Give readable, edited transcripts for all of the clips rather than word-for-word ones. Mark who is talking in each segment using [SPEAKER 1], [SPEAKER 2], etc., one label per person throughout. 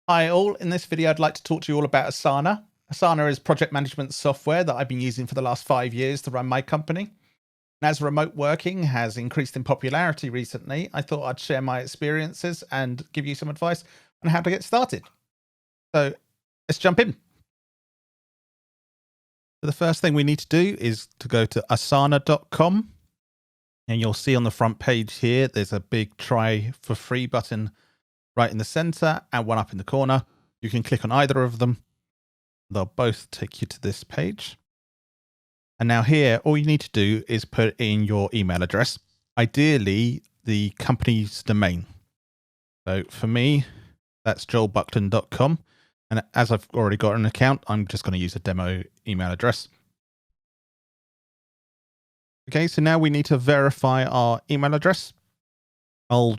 [SPEAKER 1] Hi all, in this video I'd like to talk to you all about Asana. Asana is project management software that I've been using for the last 5 years to run my company. And as remote working has increased in popularity recently, I thought I'd share my experiences and give you some advice on how to get started. So let's jump in. So the first thing we need to do is to go to asana.com, and you'll see on the front page here there's a big try for free button right in the center and one up in the corner. You can click on either of them. They'll both take you to this page. And now here, all you need to do is put in your email address, ideally the company's domain. So for me, that's joelbuckton.com. And as I've already got an account, I'm just going to use a demo email address. Okay, so now we need to verify our email address. I'll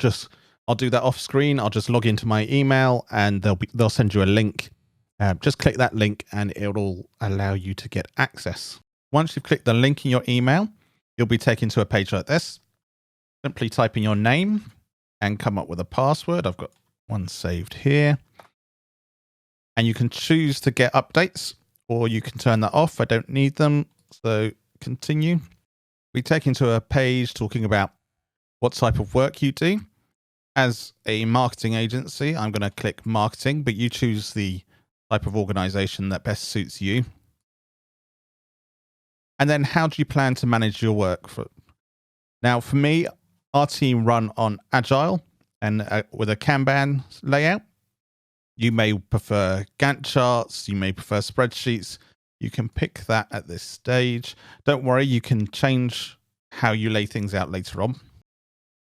[SPEAKER 1] do that off screen. I'll just log into my email and they'll send you a link. Just click that link and it'll allow you to get access. Once you've clicked the link in your email, you'll be taken to a page like this. Simply type in your name and come up with a password. I've got one saved here. And you can choose to get updates or you can turn that off. I don't need them. So continue. Be taken to a page talking about what type of work you do. As a marketing agency, I'm going to click marketing, but you choose the type of organization that best suits you. And then how do you plan to manage your work? Now, for me, our team run on Agile and with a Kanban layout. You may prefer Gantt charts. You may prefer spreadsheets. You can pick that at this stage. Don't worry, you can change how you lay things out later on.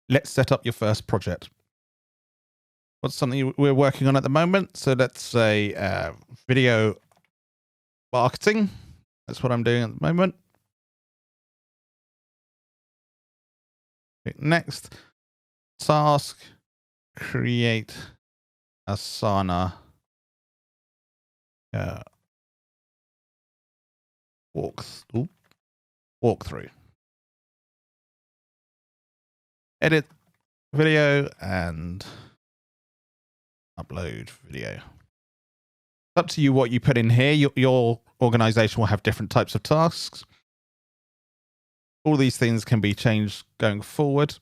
[SPEAKER 1] Let's set up your first project. What's something we're working on at the moment? So let's say video marketing. That's what I'm doing at the moment. Next, task, create Asana walkthrough. Edit video and upload video. It's up to you what you put in here. Your organization will have different types of tasks. All these things can be changed going forward.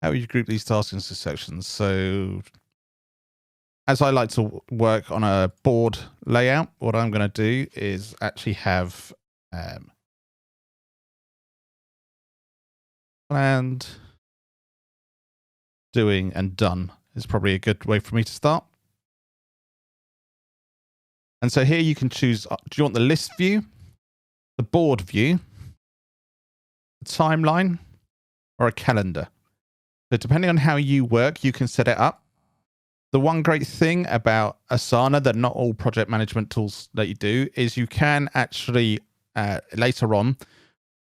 [SPEAKER 1] How would you group these tasks into sections? So as I like to work on a board layout, what I'm going to do is actually have planned, doing, and done is probably a good way for me to start. And so here you can choose, do you want the list view, the board view, a timeline, or a calendar? So depending on how you work, you can set it up. The one great thing about Asana that not all project management tools that you do is you can actually later on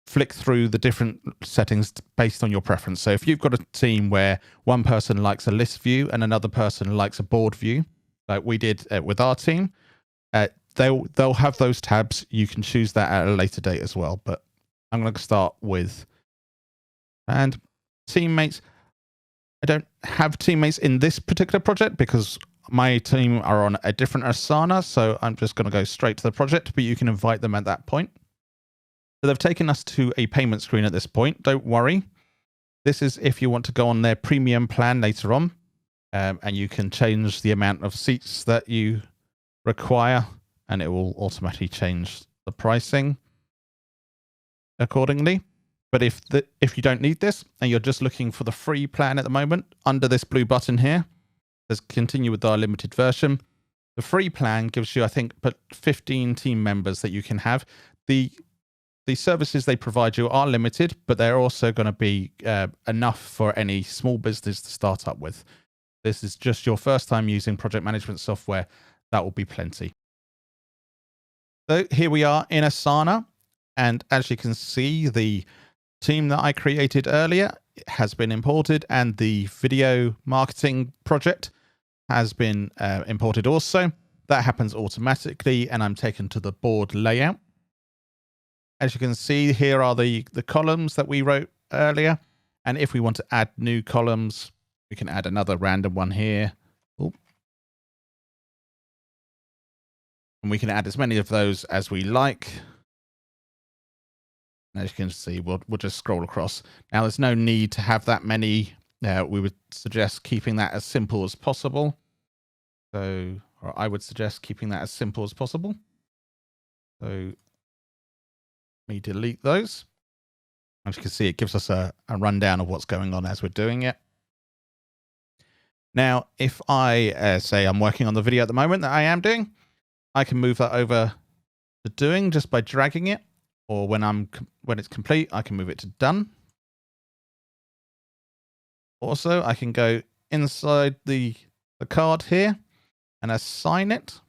[SPEAKER 1] flick through the different settings based on your preference. So if you've got a team where one person likes a list view and another person likes a board view, like we did with our team, they'll have those tabs. You can choose that at a later date as well. But I'm going to start with and teammates. I don't have teammates in this particular project because my team are on a different Asana. So I'm just going to go straight to the project, but you can invite them at that point. So they've taken us to a payment screen at this point. Don't worry. This is if you want to go on their premium plan later on, and you can change the amount of seats that you require, and it will automatically change the pricing accordingly. But if you don't need this and you're just looking for the free plan at the moment, under this blue button here, there's continue with our limited version. The free plan gives you, I think, 15 team members that you can have. The services they provide you are limited, but they're also going to be enough for any small business to start up with. This is just your first time using project management software. That will be plenty. So here we are in Asana. And as you can see, the team that I created earlier has been imported and the video marketing project has been imported also. That happens automatically and I'm taken to the board layout. As you can see, here are the columns that we wrote earlier. And if we want to add new columns, we can add another random one here. And we can add as many of those as we like. And as you can see, we'll just scroll across. Now, there's no need to have that many. We would suggest keeping that as simple as possible. So, or I would suggest keeping that as simple as possible. So, let me delete those. As you can see, it gives us a rundown of what's going on as we're doing it. Now, if I say I'm working on the video at the moment that I am doing, I can move that over to doing just by dragging it. Or when it's complete, I can move it to done. Also, I can go inside the card here and assign it.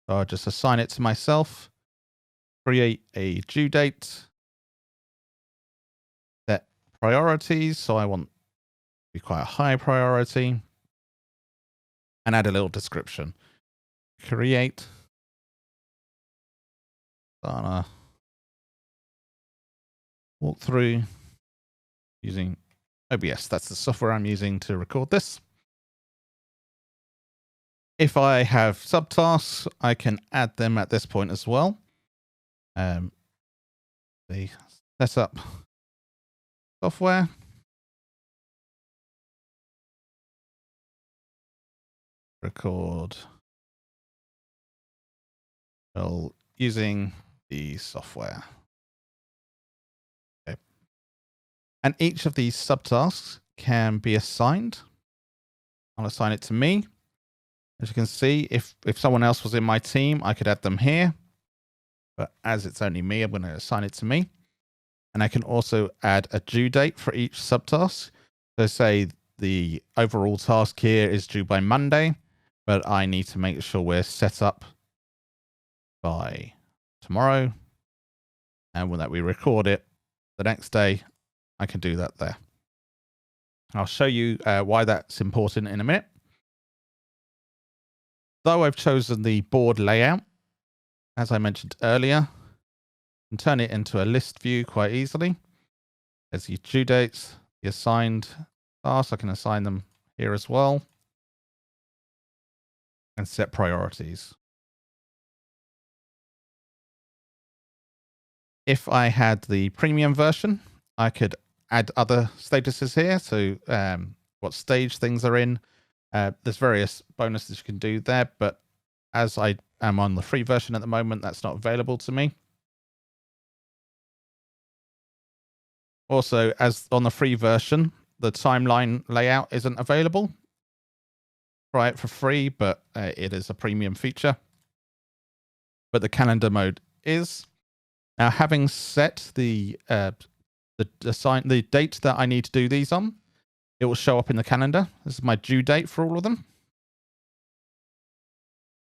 [SPEAKER 1] So I'll just assign it to myself, create a due date, set priorities. So I want to be quite a high priority, and add a little description. Create Asana walkthrough using OBS. That's the software I'm using to record this. If I have subtasks, I can add them at this point as well. The setup software. Record. Well, using the software. Okay. And each of these subtasks can be assigned. I'll assign it to me. As you can see, if someone else was in my team, I could add them here. But as it's only me, I'm going to assign it to me. And I can also add a due date for each subtask. So say the overall task here is due by Monday, but I need to make sure we're set up by tomorrow. And when that we record it the next day, I can do that there. I'll show you why that's important in a minute. Though I've chosen the board layout, as I mentioned earlier, and turn it into a list view quite easily. There's the due dates, the assigned tasks. I can assign them here as well. And set priorities. If I had the premium version, I could add other statuses here. So what stage things are in. There's various bonuses you can do there, but as I am on the free version at the moment, that's not available to me. Also, as on the free version, the timeline layout isn't available. Try it for free, but it is a premium feature. But the calendar mode is. Now, having set the date that I need to do these on, it will show up in the calendar. This is my due date for all of them.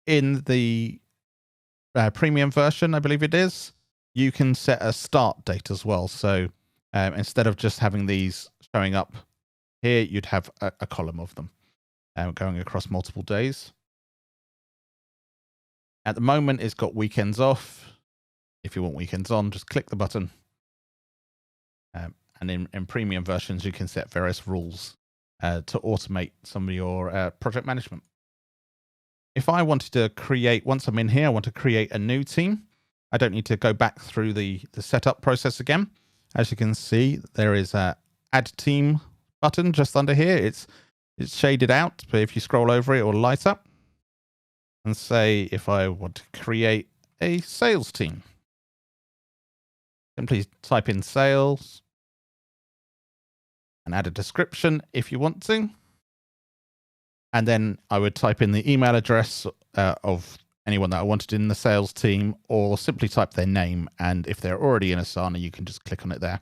[SPEAKER 1] In the premium version, I believe it is, you can set a start date as well. So instead of just having these showing up here, you'd have a column of them going across multiple days. At the moment, it's got weekends off. If you want weekends on, just click the button. And in premium versions, you can set various rules to automate some of your project management. If I wanted to create, once I'm in here, I want to create a new team. I don't need to go back through the setup process again. As you can see, there is a add team button just under here. It's shaded out, but if you scroll over it will light up. And say if I want to create a sales team, simply type in sales and add a description if you want to. And then I would type in the email address of anyone that I wanted in the sales team, or simply type their name. And if they're already in Asana, you can just click on it there.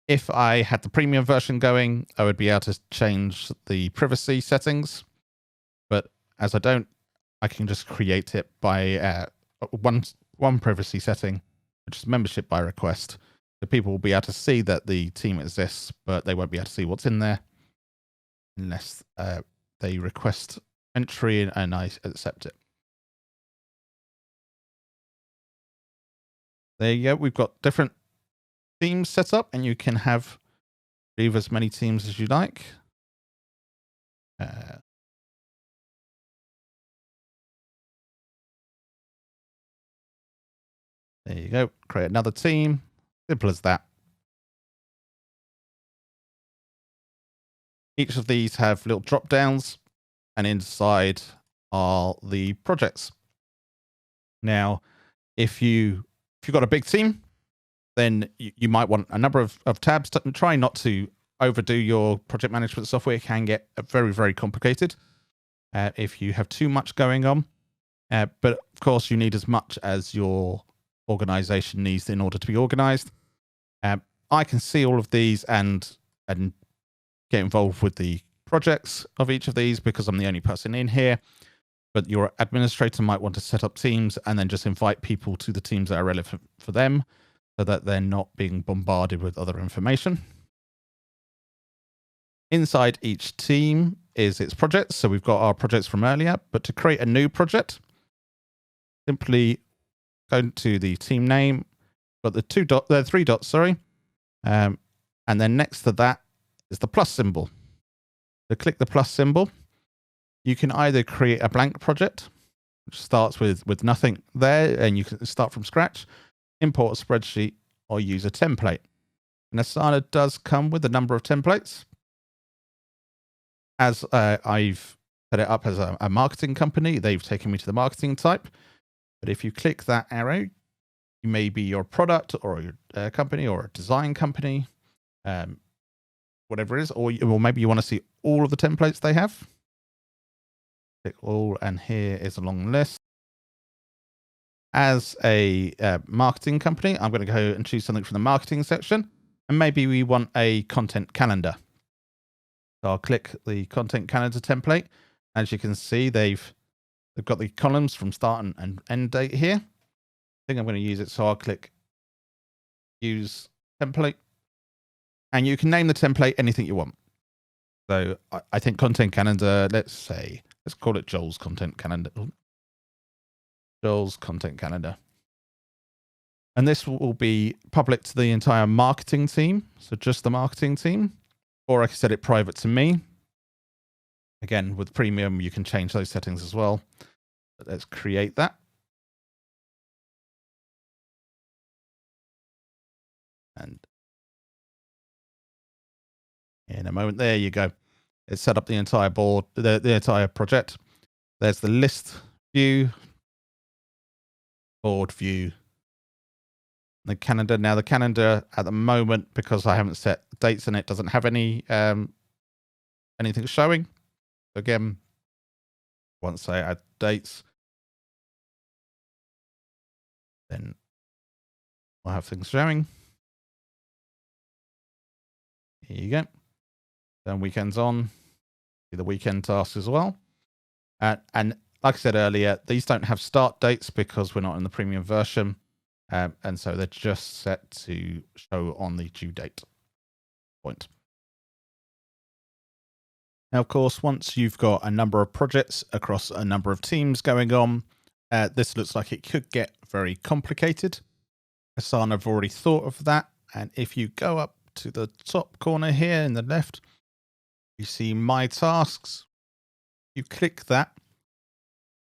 [SPEAKER 1] If I had the premium version going, I would be able to change the privacy settings. But as I don't, I can just create it by one privacy setting, which is membership by request. So people will be able to see that the team exists, but they won't be able to see what's in there unless they request entry and I accept it. There you go. We've got different teams set up, and you can have leave as many teams as you like. There you go. Create another team. Simple as that. Each of these have little drop downs, and inside are the projects. Now, if you've got a big team, then you might want a number of tabs. Try not to overdo your project management software. It can get very, very complicated if you have too much going on. But of course, you need as much as your organization needs in order to be organized. I can see all of these and get involved with the projects of each of these because I'm the only person in here. But your administrator might want to set up teams and then just invite people to the teams that are relevant for them so that they're not being bombarded with other information. Inside each team is its projects. So we've got our projects from earlier, but to create a new project, simply go to the team name, got the 3 dots, and then next to that is the plus symbol. So click the plus symbol. You can either create a blank project, which starts with nothing there, and you can start from scratch, import a spreadsheet, or use a template. And Asana does come with a number of templates. As I've set it up as a marketing company, they've taken me to the marketing type. But if you click that arrow, you may be your product or your company or a design company, whatever it is, or maybe you want to see all of the templates they have. Click all, and here is a long list. As a marketing company, I'm going to go and choose something from the marketing section, and maybe we want a content calendar. So I'll click the content calendar template. As you can see, they've got the columns from start and end date here. I think I'm going to use it, so I'll click use template, and you can name the template anything you want. So I think content calendar, let's call it Joel's content calendar. Joel's content calendar. And this will be public to the entire marketing team. So just the marketing team, or I can set it private to me. Again, with premium, you can change those settings as well. But let's create that. And in a moment, there you go. It's set up the entire board, the entire project. There's the list view, board view, the calendar. Now the calendar at the moment, because I haven't set dates in it, doesn't have any anything showing. Again, once I add dates, then I'll have things showing. Here you go. Then weekends on, the weekend tasks as well. And like I said earlier, these don't have start dates because we're not in the premium version. And so they're just set to show on the due date point. Now, of course, once you've got a number of projects across a number of teams going on, this looks like it could get very complicated. Asana have already thought of that. And if you go up to the top corner here in the left, you see My Tasks. You click that.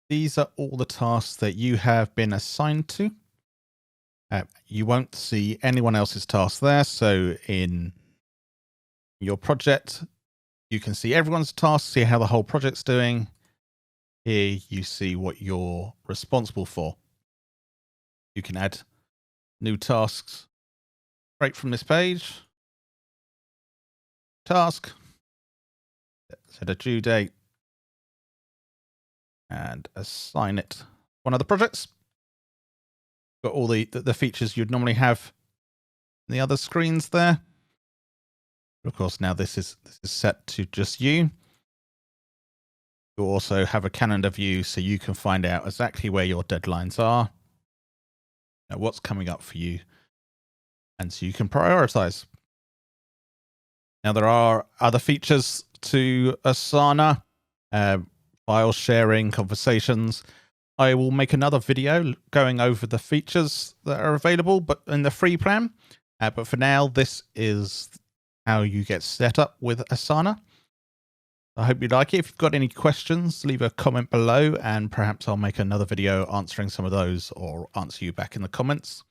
[SPEAKER 1] These are all the tasks that you have been assigned to. You won't see anyone else's tasks there. So in your project, you can see everyone's tasks, see how the whole project's doing. Here you see what you're responsible for. You can add new tasks right from this page. Task. Set a due date. And assign it one of the projects. Got all the features you'd normally have in the other screens there. Of course, now this is set to just you. You also have a calendar view, so you can find out exactly where your deadlines are, what's coming up for you, and so you can prioritize. Now, there are other features to Asana, file sharing, conversations. I will make another video going over the features that are available, but in the free plan. But for now, this is how you get set up with Asana. I hope you like it. If you've got any questions, leave a comment below, and perhaps I'll make another video answering some of those or answer you back in the comments.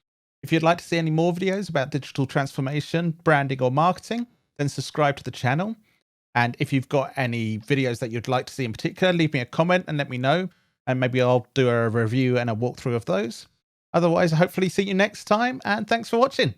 [SPEAKER 1] If you'd like to see any more videos about digital transformation, branding, or marketing, then subscribe to the channel. And if you've got any videos that you'd like to see in particular, leave me a comment and let me know. And maybe I'll do a review and a walkthrough of those. Otherwise, hopefully see you next time. And thanks for watching.